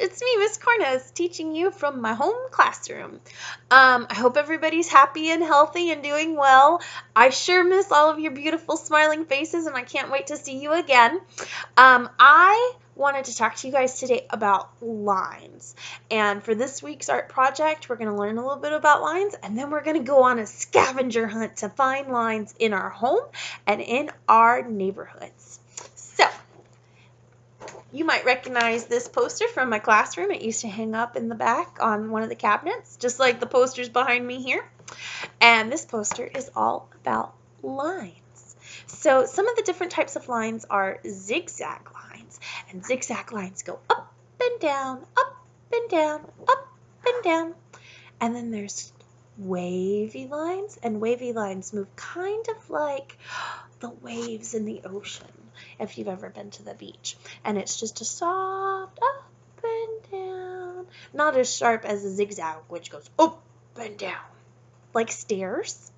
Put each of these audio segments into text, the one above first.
It's me, Miss Kornas, teaching you from my home classroom. I hope everybody's happy and healthy and doing well. I sure miss all of your beautiful smiling faces, and I can't wait to see you again. I wanted to talk to you guys today about lines. And for this week's art project, we're going to learn a little bit about lines, and then we're going to go on a scavenger hunt to find lines in our home and in our neighborhoods. So, you might recognize this poster from my classroom. It used to hang up in the back on one of the cabinets, just like the posters behind me here. And this poster is all about lines. So some of the different types of lines are zigzag lines. And zigzag lines go up and down, up and down, up and down. And then there's wavy lines, and wavy lines move kind of like the waves in the ocean, if you've ever been to the beach. And it's just a soft up and down, not as sharp as a zigzag, which goes up and down, like stairs.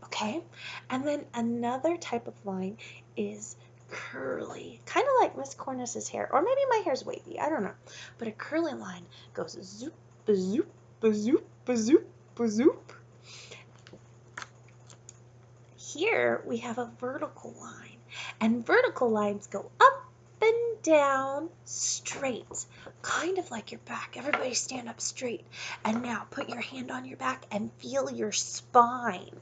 Okay? And then another type of line is curly, kind of like Miss Kornas's hair, or maybe my hair's wavy, I don't know. But a curly line goes zoop, zoop, zoop, zoop, zoop. Here we have a vertical line, and vertical lines go up and down straight, kind of like your back. Everybody stand up straight. And now put your hand on your back and feel your spine.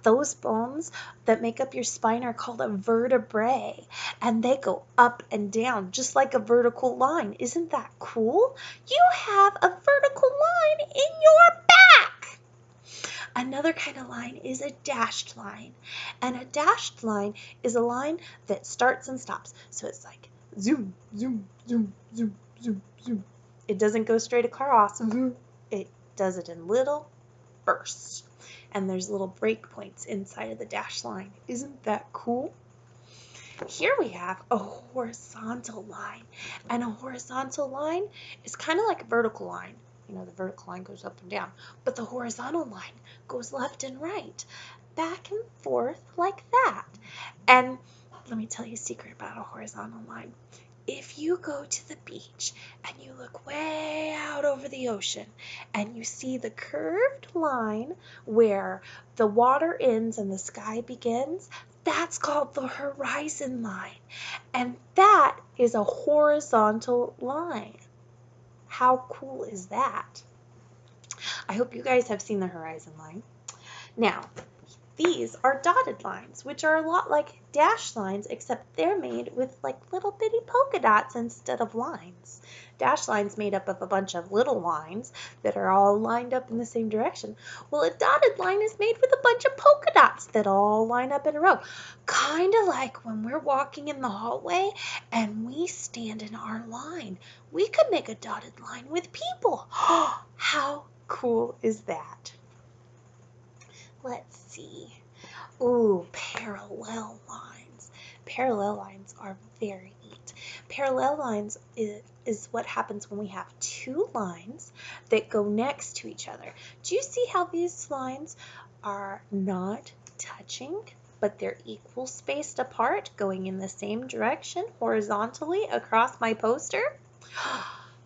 Those bones that make up your spine are called a vertebrae, and they go up and down just like a vertical line. Isn't that cool? You have a vertical line in your back. Another kind of line is a dashed line. And a dashed line is a line that starts and stops. So it's like zoom, zoom, zoom, zoom, zoom, zoom. It doesn't go straight across. It does it in little bursts. And there's little break points inside of the dashed line. Isn't that cool? Here we have a horizontal line. And a horizontal line is kind of like a vertical line. You know, the vertical line goes up and down, but the horizontal line goes left and right, back and forth like that. And let me tell you a secret about a horizontal line. If you go to the beach and you look way out over the ocean and you see the curved line where the water ends and the sky begins, that's called the horizon line. And that is a horizontal line. How cool is that? I hope you guys have seen the horizon line. Now, these are dotted lines, which are a lot like dashed lines, except they're made with like little bitty polka dots instead of lines. Dashed lines made up of a bunch of little lines that are all lined up in the same direction. Well, a dotted line is made with a bunch of polka dots that all line up in a row. Kind of like when we're walking in the hallway and we stand in our line. We could make a dotted line with people. How cool is that? Let's see. Ooh, parallel lines. Parallel lines are very neat. Parallel lines is what happens when we have two lines that go next to each other. Do you see how these lines are not touching, but they're equal spaced apart, going in the same direction horizontally across my poster?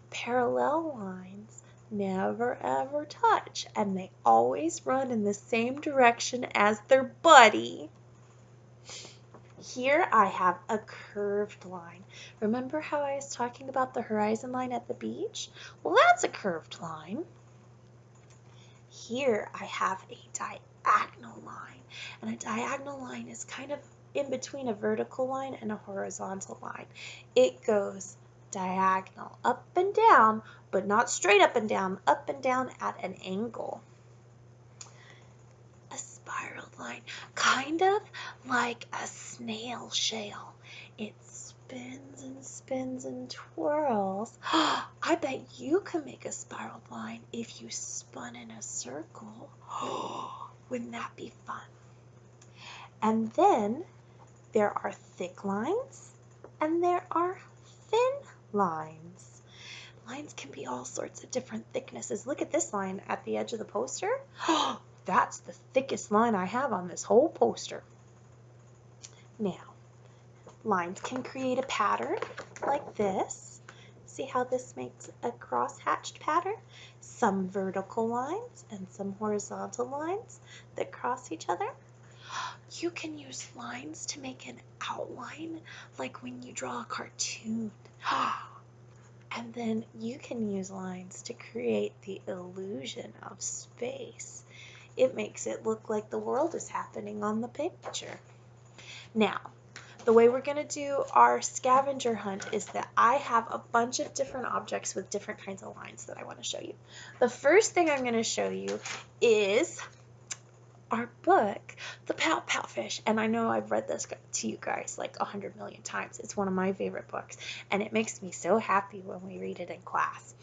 Parallel lines never ever touch, and they always run in the same direction as their buddy. Here I have a curved line. Remember how I was talking about the horizon line at the beach? Well, that's a curved line. Here I have a diagonal line, and a diagonal line is kind of in between a vertical line and a horizontal line. It goes diagonal, up and down, but not straight up and down at an angle. A spiral line, kind of like a snail shell. It spins and spins and twirls. I bet you can make a spiral line if you spun in a circle. Wouldn't that be fun? And then there are thick lines and there are thin lines. Lines can be all sorts of different thicknesses. Look at this line at the edge of the poster. That's the thickest line I have on this whole poster. Now, lines can create a pattern like this. See how this makes a cross-hatched pattern? Some vertical lines and some horizontal lines that cross each other. You can use lines to make an outline, like when you draw a cartoon. And then you can use lines to create the illusion of space. It makes it look like the world is happening on the picture. Now, the way we're going to do our scavenger hunt is that I have a bunch of different objects with different kinds of lines that I want to show you. The first thing I'm going to show you is our book, The Pout Pout Fish. And I know I've read this to you guys like 100 million times. It's one of my favorite books, and it makes me so happy when we read it in class.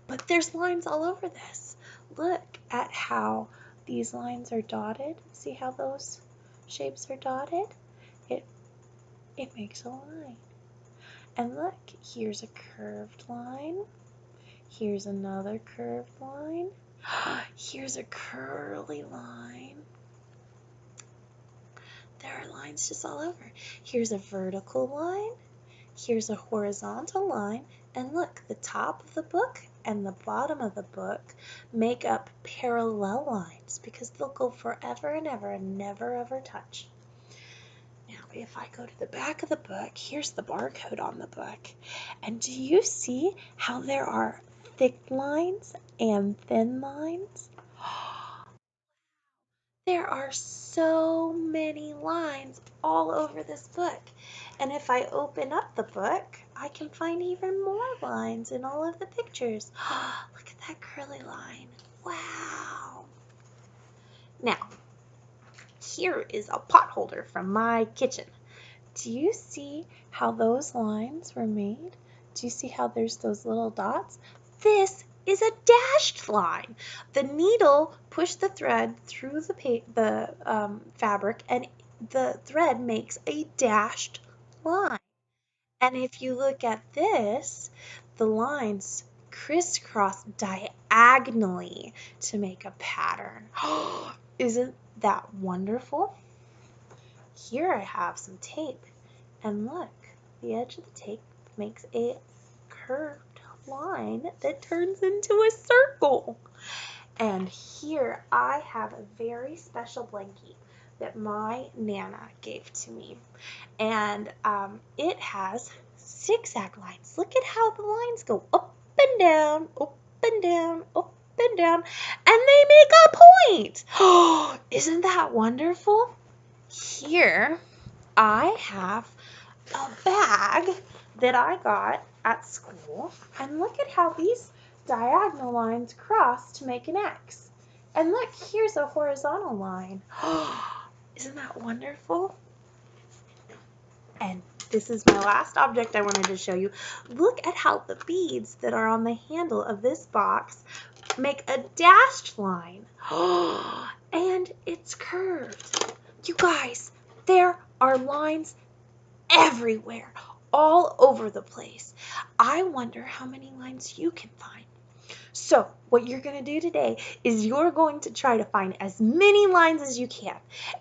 But there's lines all over this. Look at how these lines are dotted. See how those shapes are dotted? It makes a line. And look, here's a curved line. Here's another curved line. Here's a curly line. There are lines just all over. Here's a vertical line. Here's a horizontal line. And look, the top of the book and the bottom of the book make up parallel lines because they'll go forever and ever and never ever touch. Now, if I go to the back of the book, here's the barcode on the book. And do you see how there are thick lines and thin lines? There are so many lines all over this book. And if I open up the book, I can find even more lines in all of the pictures. Look at that curly line. Wow. Now, here is a pot holder from my kitchen. Do you see how those lines were made? Do you see how there's those little dots? This is a dashed line. The needle pushed the thread through the fabric, and the thread makes a dashed line. And if you look at this, the lines crisscross diagonally to make a pattern. Isn't that wonderful? Here I have some tape, and look, the edge of the tape makes a curved line that turns into a circle. And here I have a very special blankie that my Nana gave to me, and it has zigzag lines. Look at how the lines go up and down, up and down, up and down, and they make a point. Isn't that wonderful? Here I have a bag that I got at school, and look at how these diagonal lines cross to make an X. And look, here's a horizontal line. Isn't that wonderful? And this is my last object I wanted to show you. Look at how the beads that are on the handle of this box make a dashed line. And it's curved. You guys, there are lines everywhere, all over the place. I wonder how many lines you can find. So what you're going to do today is you're going to try to find as many lines as you can.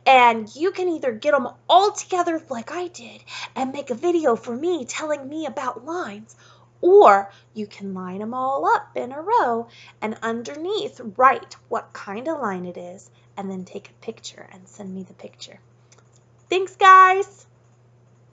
And you can either get them all together like I did and make a video for me telling me about lines, or you can line them all up in a row and underneath write what kind of line it is and then take a picture and send me the picture. Thanks, guys!